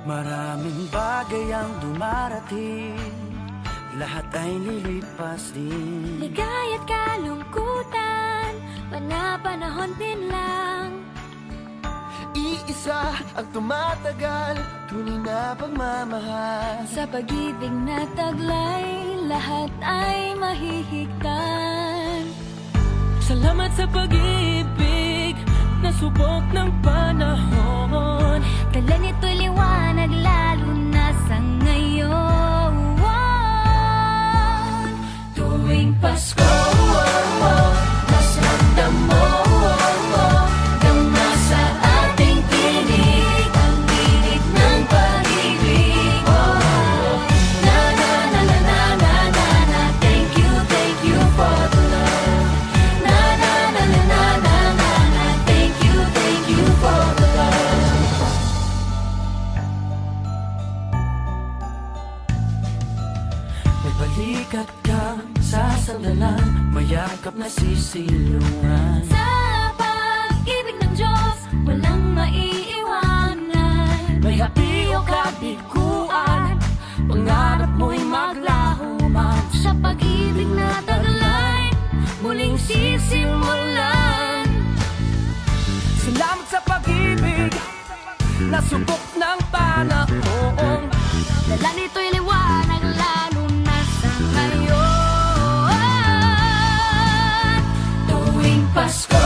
Maraming bagay ang dumarating, lahat ay lilipas din. Ligaya't kalungkutan, panapanahon din lang. Iisa ang tumatagal, tunay na pagmamahal. Sa pag-ibig na taglay, lahat ay mahihigtan. Salamat sa pag-ibig na subok ng panahon. Dala nito'y liwanag lalo na sa ngayon. Tuwing Pasko, mas ramdam mo gama sa ating tinig, ang tinig ng pag-ibig. Na na na na na na na na. Thank you for the love. Na na na na na na na na. Thank you for the love. May balikat kang sasandalan, mayakap na sisilungan. Sa pag-ibig ng Diyos, walang maiiwanan. May hapi o kabiguan, pangarap mo'y maglaho man. Sa pag-ibig na taglay, muling sisimulan. Salamat sa pag-ibig na subok ng panahon. Dala nito'y liwanag lalo na sa ngayon. Tuwing Pasko,